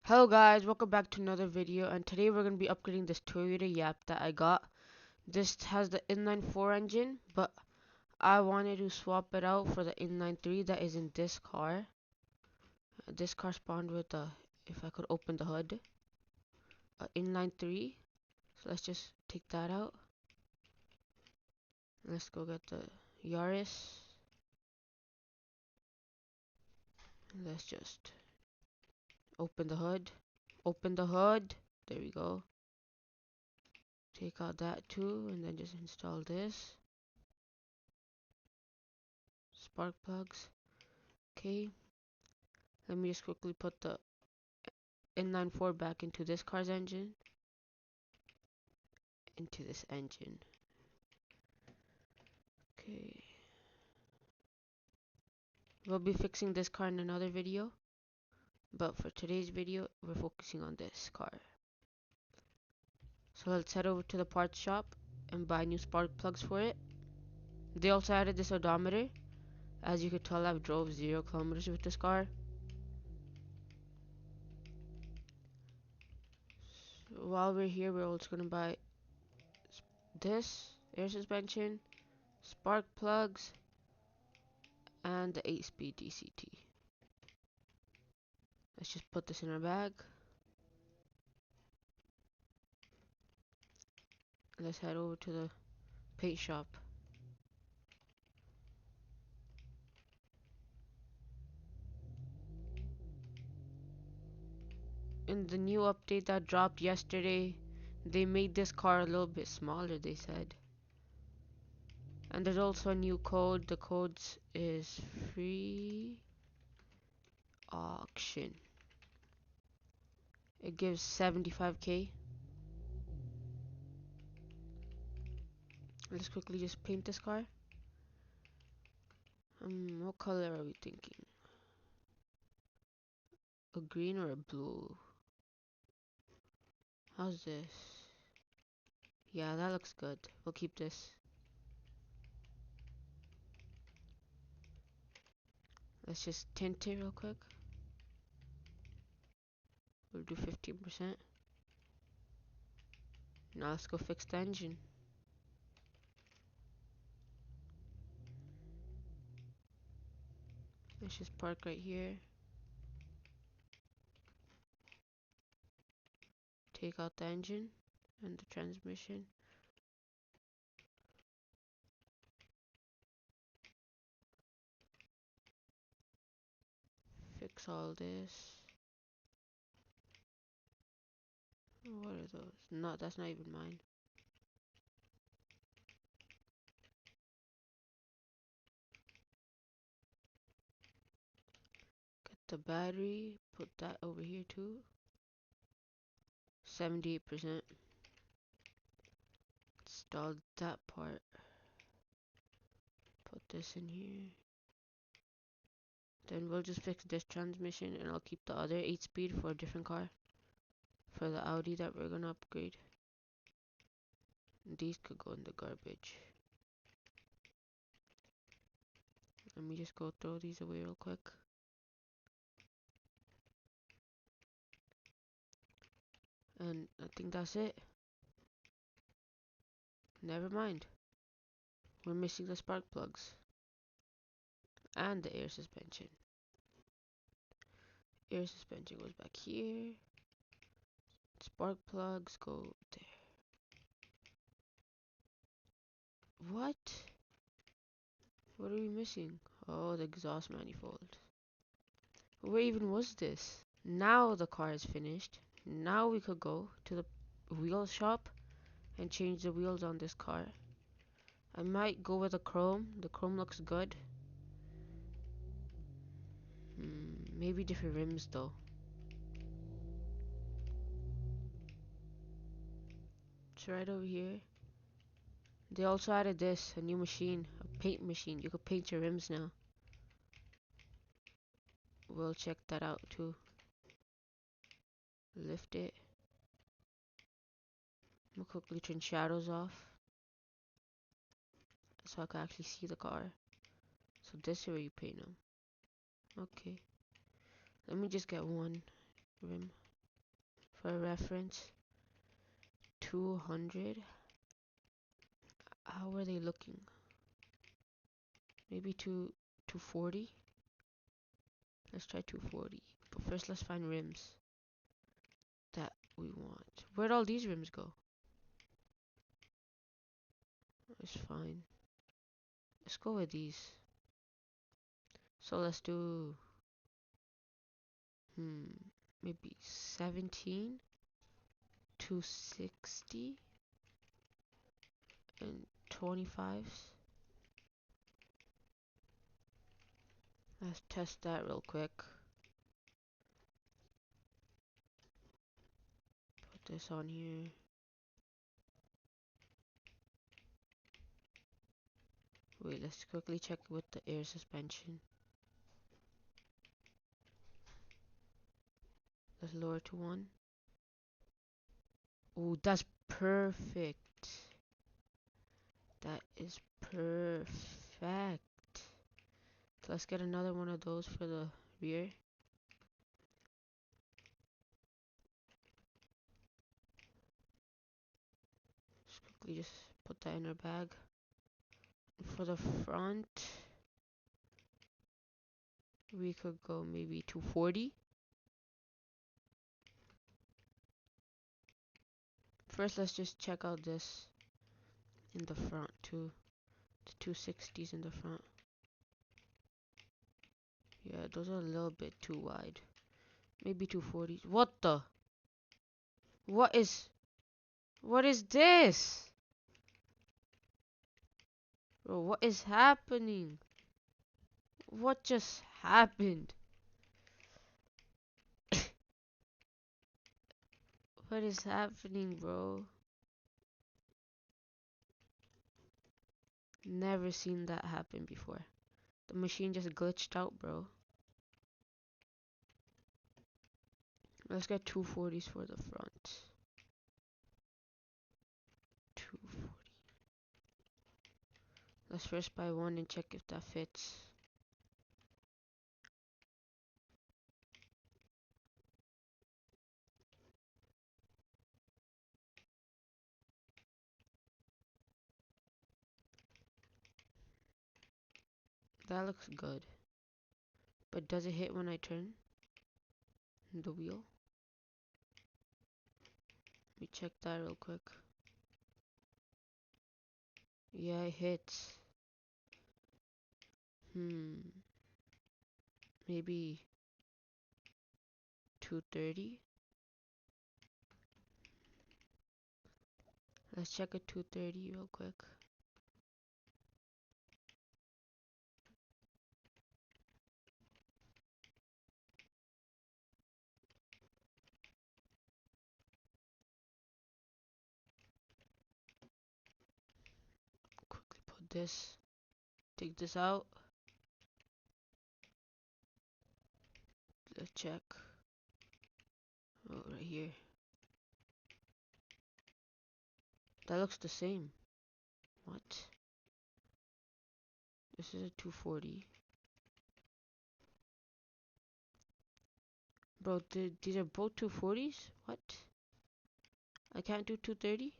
Hello guys, welcome back to another video, and today we're going to be upgrading this Toyota Yapp that I got. This has the inline 4 engine, but I wanted to swap it out for the inline 3 that is in this car. This car spawned with if I could open the hood, inline 3. So let's just take that out. Let's go get the Yaris. Let's just open the hood. Open the hood. There we go. Take out that too, and then just install this. Spark plugs. Okay. Let me just quickly put the inline 4 back into this car's engine. Into this engine. Okay. We'll be fixing this car in another video. But for today's video, we're focusing on this car. So let's head over to the parts shop and buy new spark plugs for it. They also added this odometer. As you could tell, I've drove 0 kilometers with this car. So while we're here, we're also gonna buy this air suspension, spark plugs, and the 8-speed DCT. Let's just put this in our bag. Let's head over to the paint shop. In the new update that dropped yesterday, they made this car a little bit smaller, they said. And there's also a new code. The code is free auction. It gives 75k. Let's quickly just paint this car. What color are we thinking? A green or a blue? How's this? Yeah, that looks good. We'll keep this. Let's just tint it real quick. We'll do 15%. Now let's go fix the engine. Let's just park right here. Take out the engine and the transmission. Fix all this. What are those? No, that's not even mine. Get the battery. Put that over here too. 78%. Install that part. Put this in here. Then we'll just fix this transmission, and I'll keep the other 8-speed for a different car. For the Audi that we're gonna upgrade. These could go in the garbage. Let me just go throw these away real quick. And I think that's it. Never mind. We're missing the spark plugs. And the air suspension. Air suspension goes back here. Spark plugs go there. What? What are we missing? Oh, the exhaust manifold. Where even was this? Now the car is finished. Now we could go to the wheel shop and change the wheels on this car. I might go with a chrome. The chrome looks good. Maybe different rims though. It's right over here. They also added this, a new machine, a paint machine. You could paint your rims now. We'll check that out too. Lift it. We'll quickly turn shadows off so I can actually see the car. So this is where you paint them. Okay. Let me just get one rim. for reference. 200. How are they looking? Maybe 240. Let's try 240. But first, let's find rims that we want. Where'd all these rims go? It's fine. Let's go with these. So let's do maybe 17, 260, and 25s. Let's test that real quick. Put this on here. Wait, let's quickly check with the air suspension. Let's lower to 1. Oh, that's perfect. That is perfect. So let's get another one of those for the rear. Just put that in our bag. For the front, we could go maybe 240. First, let's just check out this in the front too. The 260s in the front. Yeah, those are a little bit too wide. Maybe 240s. What the? What is this? Bro, what is happening? What just happened? What is happening, bro? Never seen that happen before. The machine just glitched out, bro. Let's get 240s for the front. 240. Let's first buy one and check if that fits. That looks good. But does it hit when I turn the wheel? Let me check that real quick. Yeah, it hits. Maybe 230. Let's check a 230 real quick. Quickly put this. Take this out. Let's check. Oh, right here. That looks the same. What? This is a 240. Bro, these are both 240s? What? I can't do 230?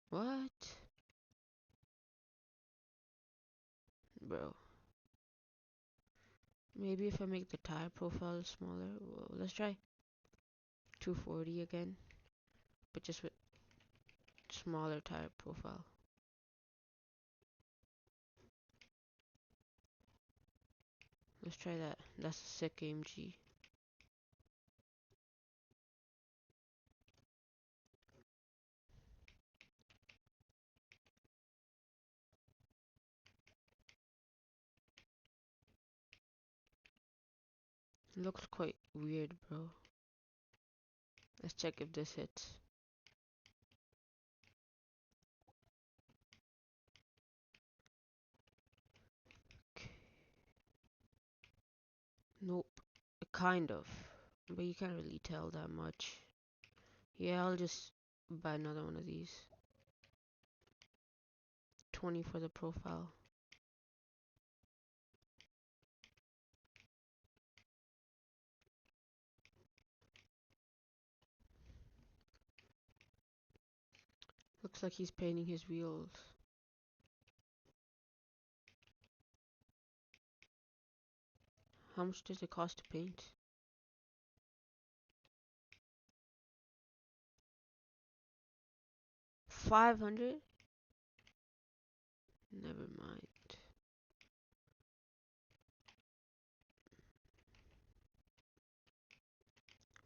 What? Bro. Maybe if I make the tire profile smaller. Well, let's try 240 again. But just with smaller tire profile. Let's try that. That's a sick AMG. Looks quite weird, bro. Let's check if this hits. Okay. Nope. Kind of. But you can't really tell that much. Yeah, I'll just buy another one of these. 20 for the profile. Looks like he's painting his wheels. How much does it cost to paint? 500? Never mind.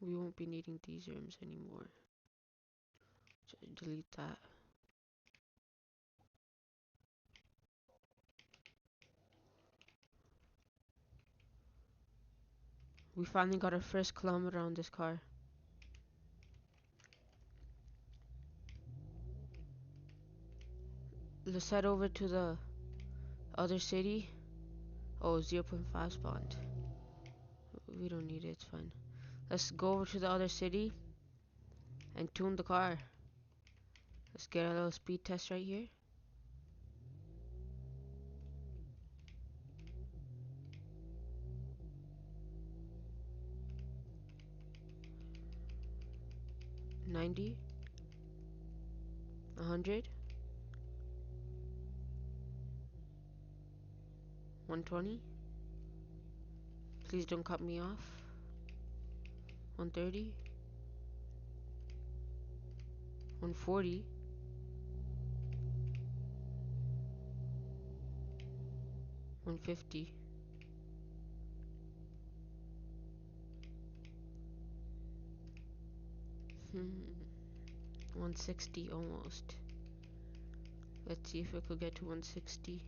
We won't be needing these rims anymore. Just delete that. We finally got our first kilometer on this car. Let's head over to the other city. Oh, 0.5 spawned. We don't need it, it's fine. Let's go over to the other city and tune the car. Let's get a little speed test right here. $90, $100, $120. Please don't cut me off. $130, $140, $150. $160 almost. Let's see if we could get to $160.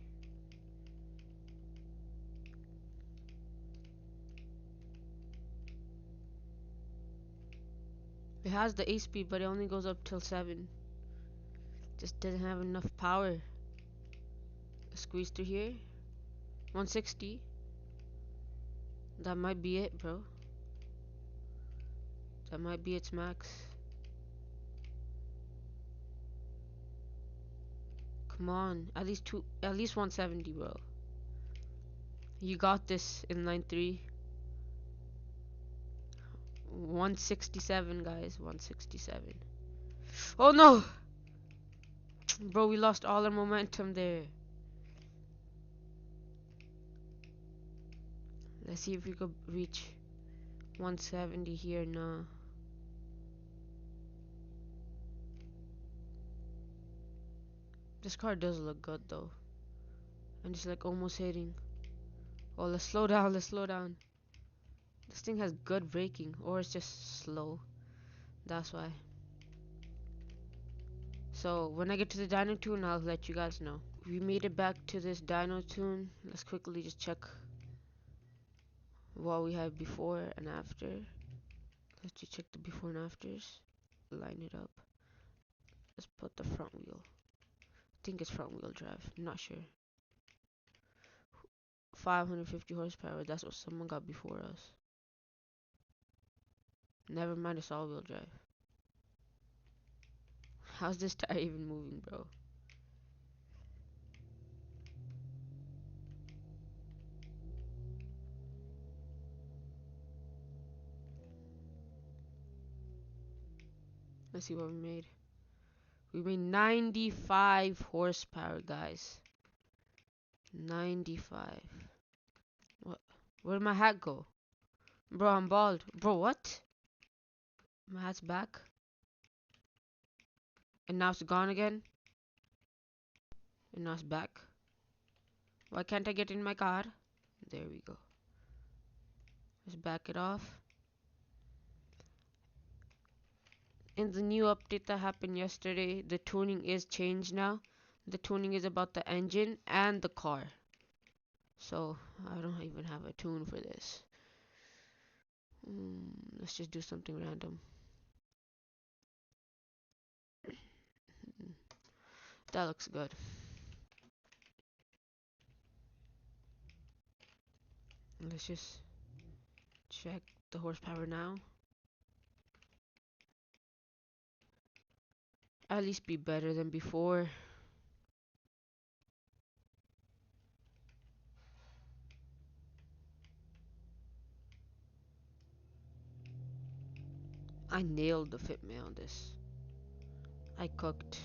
It has the 8 speed, but it only goes up till 7. Just doesn't have enough power. Squeeze through here. 160. That might be it, bro. That might be its max. Come on, at least 170, bro. You got this in line 3. 167, guys. 167. Oh no! Bro, we lost all our momentum there. Let's see if we could reach 170 here now. This car does look good though. And it's like almost hitting. Oh, let's slow down, let's slow down. This thing has good braking, or it's just slow. That's why. So when I get to the dyno tune, I'll let you guys know. We made it back to this dyno tune. Let's quickly just check what we had before and after. Let's just check the before and afters. Line it up. Let's put the front wheel. I think it's front wheel drive. I'm not sure. 550 horsepower. That's what someone got before us. Never mind, it's all wheel drive. How's this tire even moving, bro? Let's see what we made. We made 95 horsepower, guys. 95. What? Where'd my hat go? Bro, I'm bald. Bro, what? My hat's back. And now it's gone again. And now it's back. Why can't I get in my car? There we go. Let's back it off. In the new update that happened yesterday, the tuning is changed now. The tuning is about the engine and the car. So, I don't even have a tune for this. Let's just do something random. That looks good. Let's just check the horsepower now. At least be better than before. I nailed the fit on this. I cooked.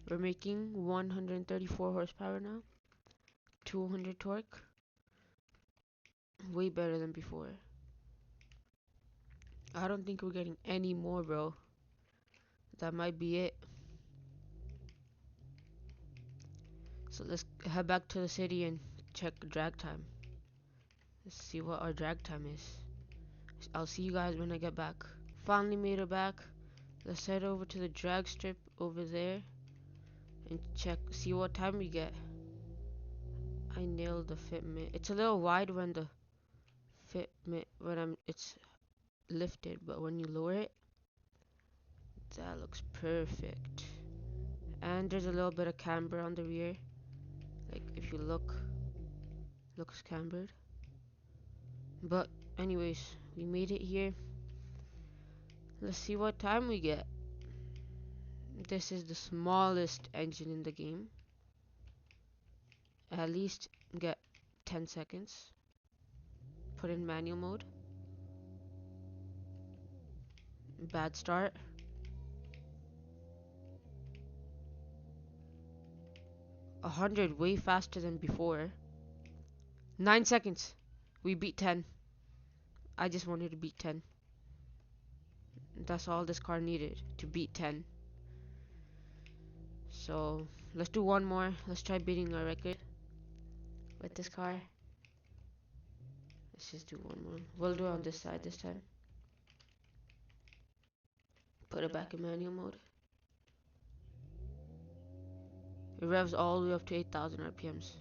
We're making 134 horsepower now. 200 torque. Way better than before. I don't think we're getting any more, bro. That might be it. So let's head back to the city and check drag time. Let's see what our drag time is. I'll see you guys when I get back. Finally made it back. Let's head over to the drag strip over there and see what time we get. I nailed the fitment. It's a little wide when the fitment, it's lifted, but when you lower it, that looks perfect. And there's a little bit of camber on the rear. Like if you look, looks cambered. But anyways, we made it here. Let's see what time we get. This is the smallest engine in the game. At least get 10 seconds. Put in manual mode. Bad start. 100, way faster than before. 9 seconds. We beat 10. I just wanted to beat 10. That's all this car needed, to beat 10. So let's do one more. Let's try beating our record with this car. Let's just do one more. We'll do it on this side this time. Put it back in manual mode. It revs all the way up to 8,000 RPMs.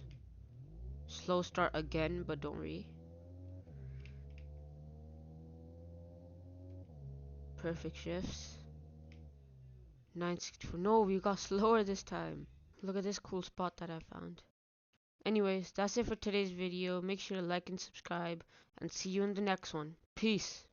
Slow start again, but don't worry. Perfect shifts. 964. No, we got slower this time. Look at this cool spot that I found. Anyways, that's it for today's video. Make sure to like and subscribe, and see you in the next one. Peace.